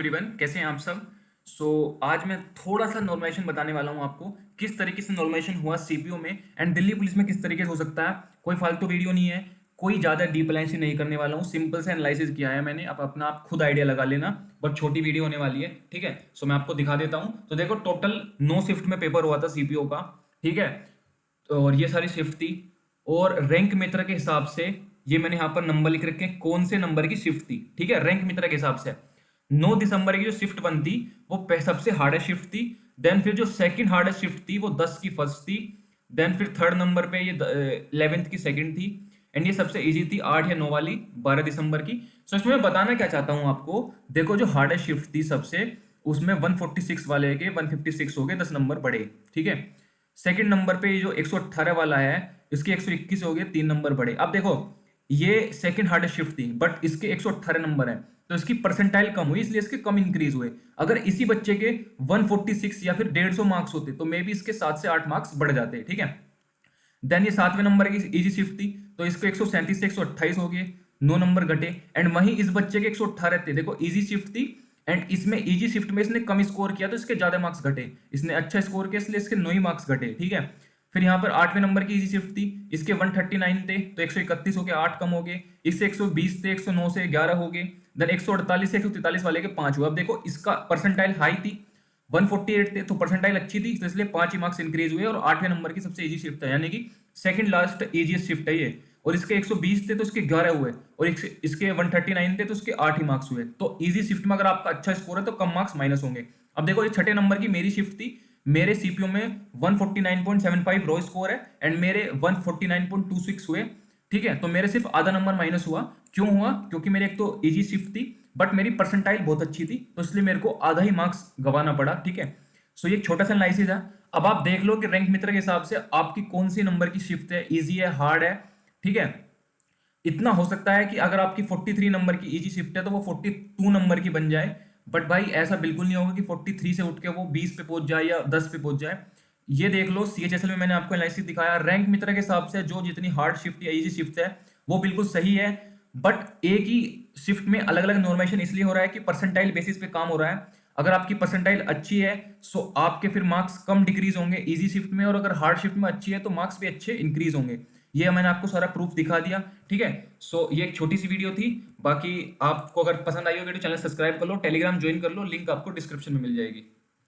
Everyone, कैसे हैं आप सब। आज मैं थोड़ा सा नॉर्मलाइजेशन बताने वाला हूं आपको, किस तरीके से नॉर्मलाइजेशन हुआ सीपीयू में एंड दिल्ली पुलिस में किस तरीके से हो सकता है। कोई फालतू वीडियो नहीं है, कोई ज़्यादा डीप एनालिसिस नहीं करने वाला हूँ, सिंपल से एनालिसिस किया है मैंने। आप अपना आप खुद आइडिया लगा लेना, बट छोटी वीडियो होने वाली है, ठीक है। मैं आपको दिखा देता हूँ। तो देखो, टोटल 9 शिफ्ट में पेपर हुआ था सीपीओ का, ठीक है। और ये सारी शिफ्ट थी, और रैंक मित्र के हिसाब से ये मैंने यहाँ पर नंबर लिख रखे हैं, कौन से नंबर की शिफ्ट थी, ठीक है। रैंक मित्र के हिसाब से 9 दिसंबर की जो शिफ्ट 1 थी वो सबसे हार्डेस्ट शिफ्ट थी। देन फिर जो सेकंड हार्डेस्ट शिफ्ट थी वो 10 की फर्स्ट थी। देन फिर थर्ड नंबर पे ये 11th की सेकंड थी। एंड ये सबसे इजी थी 8 या 9 वाली 12 दिसंबर की। इसमें मैं बताना क्या चाहता हूँ आपको, देखो जो हार्डेस्ट शिफ्ट थी सबसे, उसमें 146 वाले के 156 हो गए, 10 नंबर बढ़े, ठीक है। सेकंड नंबर पे जो 118 वाला है, इसके 121 हो गए, 3 नंबर बढ़े। अब देखो, ये सेकंड हार्डेस्ट शिफ्ट थी, बट इसके 118 नंबर है, तो इसकी परसेंटाइल कम हुई, इसलिए इसके कम इंक्रीज हुए। अगर इसी बच्चे के 146 या फिर 150 मार्क्स होते तो मे बी इसके 7 से 8 मार्क्स बढ़ जाते, ठीक है। देन ये 7वें नंबर की इजी शिफ्ट थी, तो इसको 137 से 128 हो गए, 9 नंबर घटे। एंड वहीं इस बच्चे के 118 थे, देखो इजी शिफ्ट थी, एंड इसमें इजी शिफ्ट में इसने कम स्कोर किया तो इसके ज्यादा मार्क्स घटे, इसने अच्छा स्कोर किया इसलिए इसके 9 ही मार्क्स घटे, ठीक है। फिर यहाँ पर 8वें नंबर की इजी शिफ्ट थी, इसके 139 थे तो 131 हो गए, 8 कम हो गए। इससे 120 थे, 109 से 11 हो गए। देन 148 से 143 वाले के 5 हुए। अब देखो, इसका परसेंटाइल हाई थी, 148 थे तो परसेंटाइल अच्छी थी, तो इसलिए 5 ही मार्क्स इंक्रीज हुए, और 8वें नंबर की सबसे इजी शिफ्ट है, यानी कि सेकंड लास्ट इजीएस्ट शिफ्ट है ये। और इसके 120 थे तो इसके 11 हुए, और इसके 139 थे तो इसके 8 ही मार्क्स हुए। तो इजी शिफ्ट में अगर आपका अच्छा स्कोर है तो कम मार्क्स माइनस होंगे। अब देखो, ये 6ठे नंबर की मेरी शिफ्ट थी, मेरे सीपीयू में 149.75 रो स्कोर है, एंड मेरे 149.26 हुए, ठीक है। तो मेरे सिर्फ आधा नंबर माइनस हुआ। क्यों हुआ? क्योंकि मेरे एक तो इजी शिफ्ट थी, बट मेरी परसेंटाइल बहुत अच्छी थी, तो इसलिए मेरे को आधा ही मार्क्स गंवाना पड़ा, ठीक है। ये एक छोटा सा एनालिसिस है। अब आप देख लो कि रैंक मित्र के हिसाब से आपकी कौन सी नंबर की शिफ्ट है, इजी है, हार्ड है, ठीक है। इतना हो सकता है कि अगर आपकी 43 नंबर की इजी शिफ्ट है तो वो 42 नंबर की बन जाए, बट भाई ऐसा बिल्कुल नहीं होगा कि 43 से उठ के वो 20 पे पहुंच जाए या 10 पे पहुंच जाए। ये देख लो, सीएचएसएल में मैंने आपको एनालिसिस दिखाया, रैंक मित्र के हिसाब से जो जितनी हार्ड शिफ्ट या इजी शिफ्ट है वो बिल्कुल सही है, बट एक ही शिफ्ट में अलग अलग नॉर्मेशन इसलिए हो रहा है कि परसेंटाइल बेसिस पे काम हो रहा है। अगर आपकी परसेंटाइल अच्छी है सो आपके फिर मार्क्स कम डिक्रीज होंगे इजी शिफ्ट में, और अगर हार्ड शिफ्ट में अच्छी है तो मार्क्स भी अच्छे इंक्रीज होंगे। ये मैंने आपको सारा प्रूफ दिखा दिया, ठीक है। ये एक छोटी सी वीडियो थी। बाकी आपको अगर पसंद आई हो वीडियो, चैनल सब्सक्राइब कर लो, टेलीग्राम ज्वाइन कर लो, लिंक आपको डिस्क्रिप्शन में मिल जाएगी।